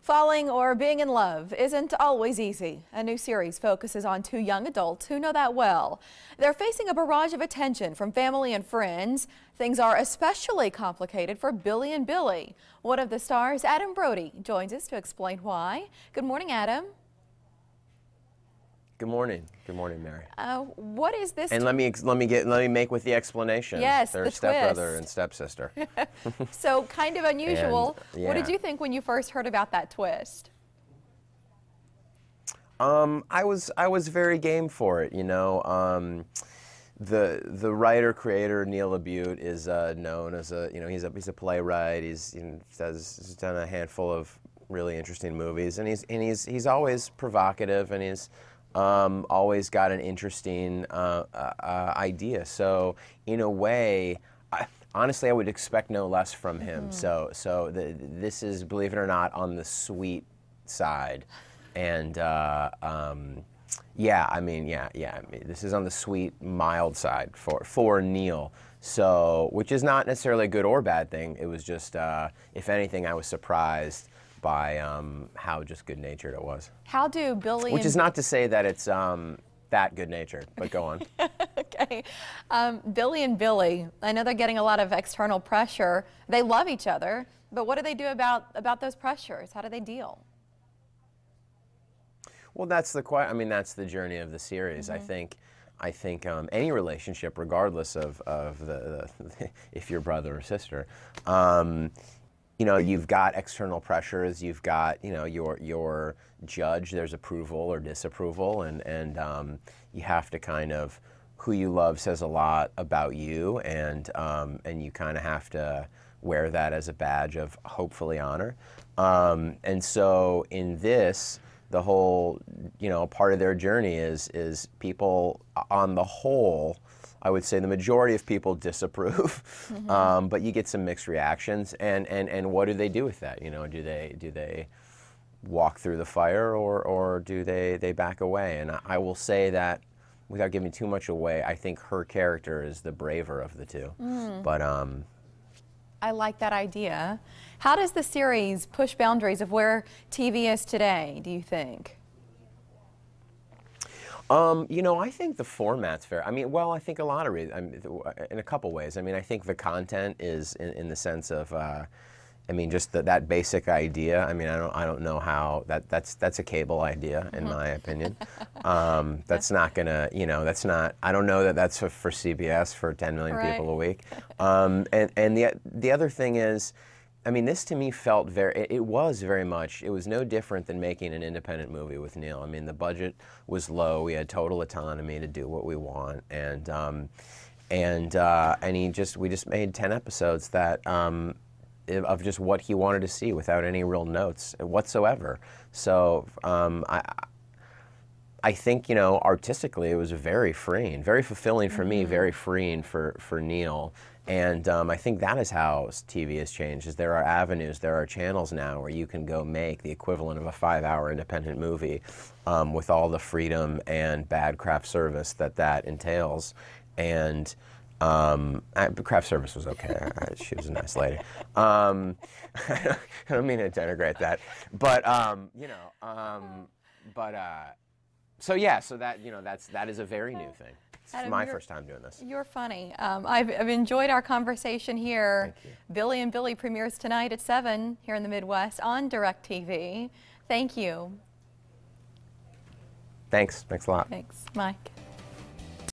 Falling or being in love isn't always easy. A new series focuses on two young adults who know that well. They're facing a barrage of attention from family and friends. Things are especially complicated for Billie and Billie. One of the stars, Adam Brody, joins us to explain why. Good morning, Adam. Good morning. Good morning, Mary. What is this? And let me make with the explanation. Yes, they're the stepbrother twist. and stepsister. So kind of unusual. And, yeah. What did you think when you first heard about that twist? I was very game for it. You know, the writer creator Neil LaBute is known as he's a playwright. He's done a handful of really interesting movies, and he's always provocative, and he's always got an interesting idea. So in a way, honestly, I would expect no less from him. Mm-hmm. This is, believe it or not, on the sweet side, and this is on the sweet, mild side for Neil. So, which is not necessarily a good or bad thing. It was just, if anything, I was surprised by how just good-natured it was. How do Billie Which is not to say that it's that good-natured, but go on. Okay. Billie and Billie, I know they're getting a lot of external pressure. They love each other, but what do they do about those pressures? How do they deal? Well, that's the journey of the series. Mm-hmm. I think any relationship, regardless of the if you're brother or sister, you know, you've got external pressures, you've got, you know, your judge, there's approval or disapproval, and you have to kind of, who you love says a lot about you, and you kind of have to wear that as a badge of, hopefully, honor. And so in this, the whole, you know, part of their journey is people, on the whole, I would say the majority of people disapprove, mm-hmm. But you get some mixed reactions, and what do they do with that? You know, do they walk through the fire, or do they back away? And I will say that, without giving too much away, I think her character is the braver of the two. Mm. But I like that idea. How does the series push boundaries of where TV is today, do you think? You know, I think the format's fair. I mean, well, I think a lot of reasons, in a couple ways. I mean, I think the content is in the sense of, I mean, just that basic idea. I mean, I don't know how that's a cable idea, in my opinion. That's not gonna, you know, that's not. I don't know that that's for CBS for 10 million right. people a week. And the other thing is, I mean, this to me felt it was very much, it was no different than making an independent movie with Neil. I mean, the budget was low, we had total autonomy to do what we want, and we just made 10 episodes that, of just what he wanted to see without any real notes whatsoever. So, I think, you know, artistically it was very freeing, very fulfilling for me, very freeing for Neil. And I think that is how TV has changed, is there are avenues, there are channels now where you can go make the equivalent of a 5-hour independent movie with all the freedom and bad craft service that entails. And craft service was okay. She was a nice lady. I don't mean to denigrate that, but you know, so yeah, so that, you know, that is a very new thing. It's Adam, my first time doing this. You're funny. I've enjoyed our conversation here. Thank you. Billie and Billie premieres tonight at 7 here in the Midwest on DirecTV. Thank you. Thanks a lot. Thanks, Mike.